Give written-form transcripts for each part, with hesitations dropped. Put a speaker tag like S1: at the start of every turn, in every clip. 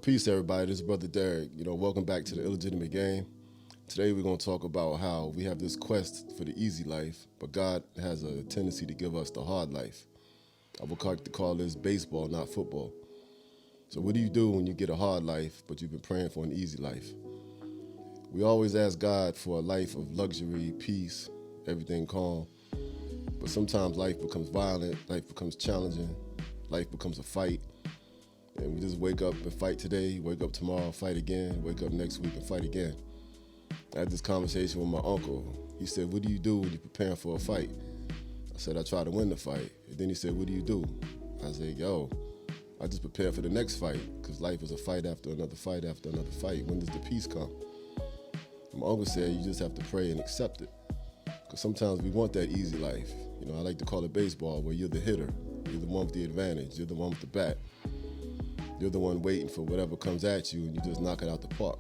S1: Peace everybody, this is Brother Derek. Welcome back to the Illegitimate Game. Today we're going to talk about how we have this quest for the easy life, but God has a tendency to give us the hard life. I would like to call this baseball, not football. So what do you do when you get a hard life, but you've been praying for an easy life? We always ask God for a life of luxury, peace, everything calm. But sometimes life becomes violent, life becomes challenging, life becomes a fight. And we just wake up and fight today, wake up tomorrow, fight again, wake up next week and fight again. I had this conversation with my uncle. He said, what do you do when you're preparing for a fight? I said, I try to win the fight. And then he said, what do you do? I said, I just prepare for the next fight, because life is a fight after another fight after another fight. When does the peace come? My uncle said, you just have to pray and accept it. Because sometimes we want that easy life. I like to call it baseball, where you're the hitter. You're the one with the advantage. You're the one with the bat. You're the one waiting for whatever comes at you, and you just knock it out the park.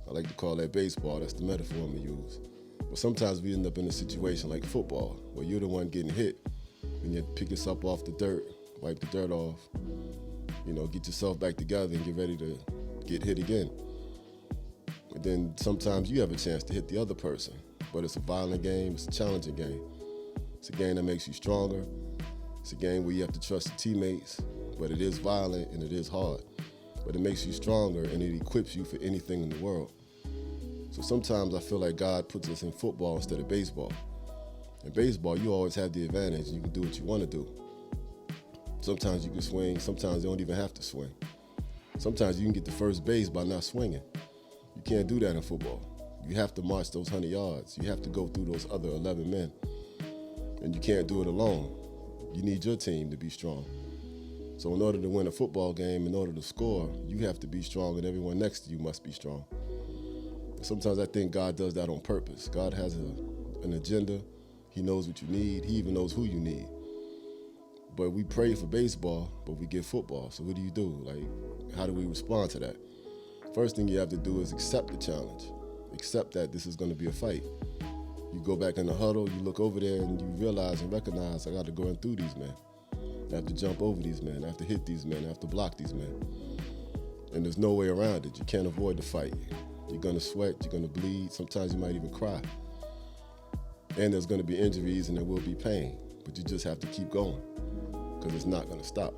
S1: I like to call that baseball. That's the metaphor I'm going to use. But sometimes we end up in a situation like football, where you're the one getting hit, and you pick yourself off the dirt, wipe the dirt off, get yourself back together and get ready to get hit again. And then sometimes you have a chance to hit the other person, but it's a violent game, it's a challenging game. It's a game that makes you stronger. It's a game where you have to trust your teammates, but it is violent and it is hard. But it makes you stronger and it equips you for anything in the world. So sometimes I feel like God puts us in football instead of baseball. In baseball, you always have the advantage. You can do what you want to do. Sometimes you can swing, sometimes you don't even have to swing. Sometimes you can get to first base by not swinging. You can't do that in football. You have to march those 100 yards. You have to go through those other 11 men. And you can't do it alone. You need your team to be strong. So in order to win a football game, in order to score, you have to be strong, and everyone next to you must be strong. Sometimes I think God does that on purpose. God has an agenda. He knows what you need. He even knows who you need. But we pray for baseball, but we get football. So what do you do? How do we respond to that? First thing you have to do is accept the challenge. Accept that this is going to be a fight. You go back in the huddle, you look over there, and you realize and recognize, I got to go in through these men. I have to jump over these men. I have to hit these men. I have to block these men. And there's no way around it. You can't avoid the fight. You're going to sweat. You're going to bleed. Sometimes you might even cry. And there's going to be injuries and there will be pain. But you just have to keep going, because it's not going to stop.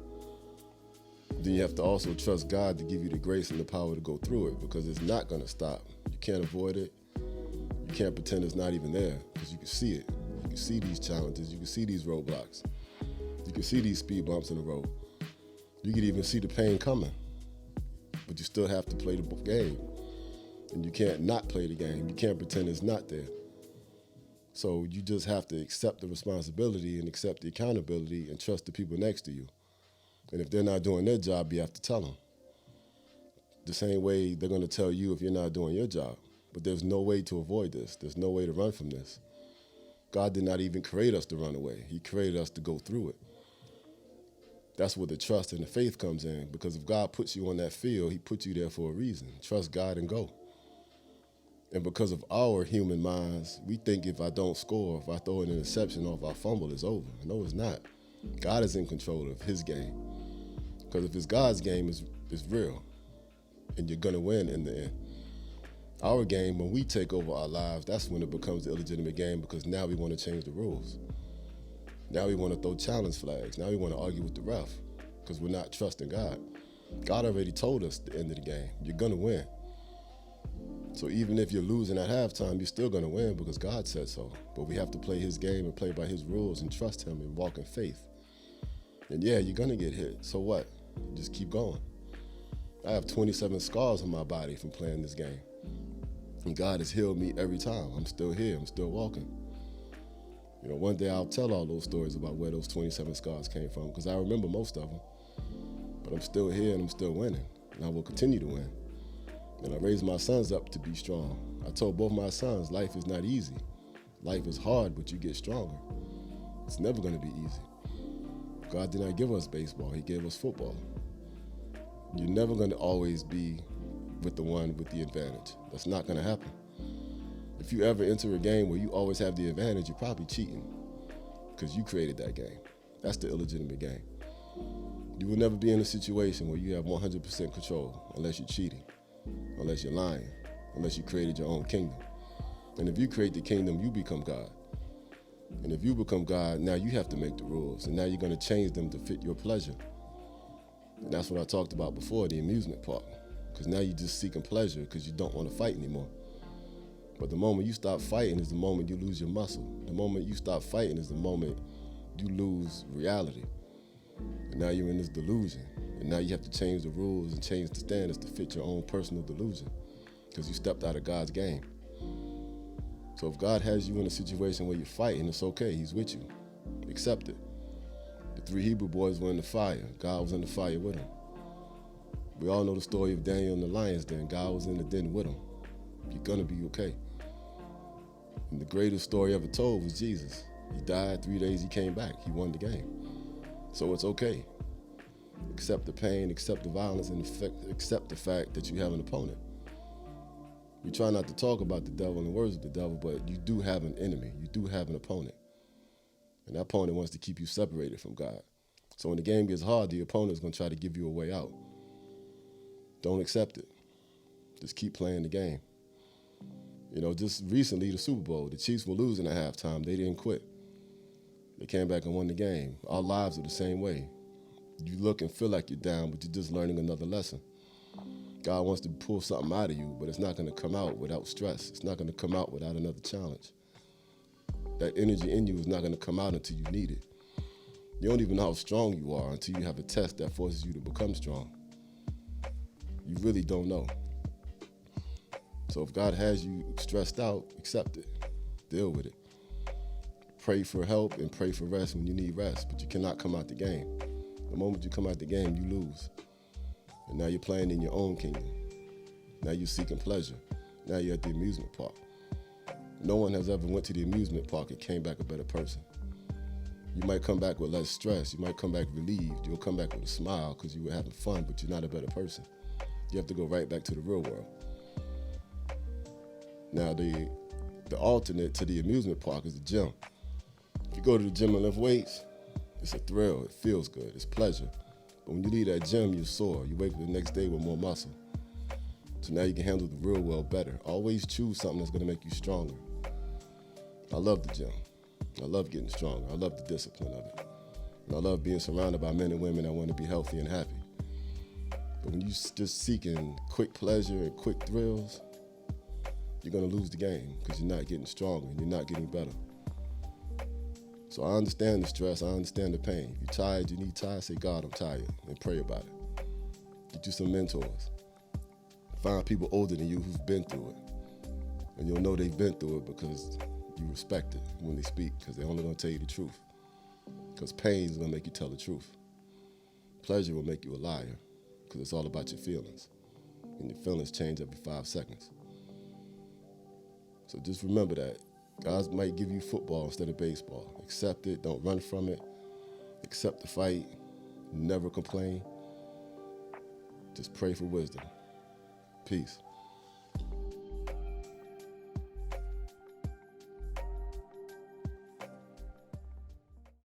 S1: Then you have to also trust God to give you the grace and the power to go through it, because it's not going to stop. You can't avoid it. You can't pretend it's not even there, because you can see it. You can see these challenges. You can see these roadblocks. You can see these speed bumps in the road. You can even see the pain coming, but you still have to play the game. And you can't not play the game. You can't pretend it's not there. So you just have to accept the responsibility and accept the accountability and trust the people next to you. And if they're not doing their job, you have to tell them. The same way they're going to tell you if you're not doing your job. But there's no way to avoid this. There's no way to run from this. God did not even create us to run away. He created us to go through it. That's where the trust and the faith comes in, because if God puts you on that field, he puts you there for a reason. Trust God and go. And because of our human minds, we think if I don't score, if I throw an interception or if I fumble, it's over. No, it's not. God is in control of his game. Because if it's God's game, it's real. And you're going to win in the end. Our game, when we take over our lives, that's when it becomes the illegitimate game, because now we want to change the rules. Now we want to throw challenge flags. Now we want to argue with the ref, because we're not trusting God. God already told us at the end of the game, you're going to win. So even if you're losing at halftime, you're still going to win, because God said so. But we have to play his game and play by his rules and trust him and walk in faith. And yeah, you're going to get hit. So what? Just keep going. I have 27 scars on my body from playing this game. And God has healed me every time. I'm still here. I'm still walking. One day I'll tell all those stories about where those 27 scars came from, because I remember most of them. But I'm still here and I'm still winning. And I will continue to win. And I raised my sons up to be strong. I told both my sons, life is not easy. Life is hard, but you get stronger. It's never going to be easy. God did not give us baseball. He gave us football. You're never going to always be with the one with the advantage. That's not going to happen. If you ever enter a game where you always have the advantage, you're probably cheating, because you created that game. That's the illegitimate game. You will never be in a situation where you have 100% control unless you're cheating, unless you're lying, unless you created your own kingdom. And if you create the kingdom, you become God. And if you become God, now you have to make the rules, and now you're going to change them to fit your pleasure. And that's what I talked about before, the amusement park. Because now you're just seeking pleasure because you don't want to fight anymore. But the moment you stop fighting is the moment you lose your muscle. The moment you stop fighting is the moment you lose reality. And now you're in this delusion. And now you have to change the rules and change the standards to fit your own personal delusion because you stepped out of God's game. So if God has you in a situation where you're fighting, it's okay. He's with you. Accept it. The 3 Hebrew boys were in the fire. God was in the fire with them. We all know the story of Daniel in the lion's den. God was in the den with them. You're going to be okay. And the greatest story ever told was Jesus. He died, 3 days he came back. He won the game. So it's okay. Accept the pain, accept the violence, and accept the fact that you have an opponent. We try not to talk about the devil and the words of the devil, but you do have an enemy. You do have an opponent. And that opponent wants to keep you separated from God. So when the game gets hard, the opponent is going to try to give you a way out. Don't accept it. Just keep playing the game. You know, just recently, the Super Bowl, the Chiefs were losing at halftime. They didn't quit. They came back and won the game. Our lives are the same way. You look and feel like you're down, but you're just learning another lesson. God wants to pull something out of you, but it's not going to come out without stress. It's not going to come out without another challenge. That energy in you is not going to come out until you need it. You don't even know how strong you are until you have a test that forces you to become strong. You really don't know. So if God has you stressed out, accept it. Deal with it. Pray for help and pray for rest when you need rest, but you cannot come out the game. The moment you come out the game, you lose. And now you're playing in your own kingdom. Now you're seeking pleasure. Now you're at the amusement park. No one has ever went to the amusement park and came back a better person. You might come back with less stress. You might come back relieved. You'll come back with a smile because you were having fun, but you're not a better person. You have to go right back to the real world. Now, the alternate to the amusement park is the gym. If you go to the gym and lift weights, it's a thrill. It feels good. It's pleasure. But when you leave that gym, you're sore. You wake up the next day with more muscle. So now you can handle the real world better. Always choose something that's going to make you stronger. I love the gym. I love getting stronger. I love the discipline of it. And I love being surrounded by men and women that want to be healthy and happy. But when you're just seeking quick pleasure and quick thrills, you're going to lose the game because you're not getting stronger and you're not getting better. So I understand the stress. I understand the pain. If you're tired, you need time, say, God, I'm tired, and pray about it. Get you some mentors. Find people older than you who've been through it. And you'll know they've been through it because you respect it when they speak, because they're only going to tell you the truth. Because pain is going to make you tell the truth. Pleasure will make you a liar because it's all about your feelings. And your feelings change every 5 seconds. So just remember that. God might give you football instead of baseball. Accept it. Don't run from it. Accept the fight. Never complain. Just pray for wisdom. Peace.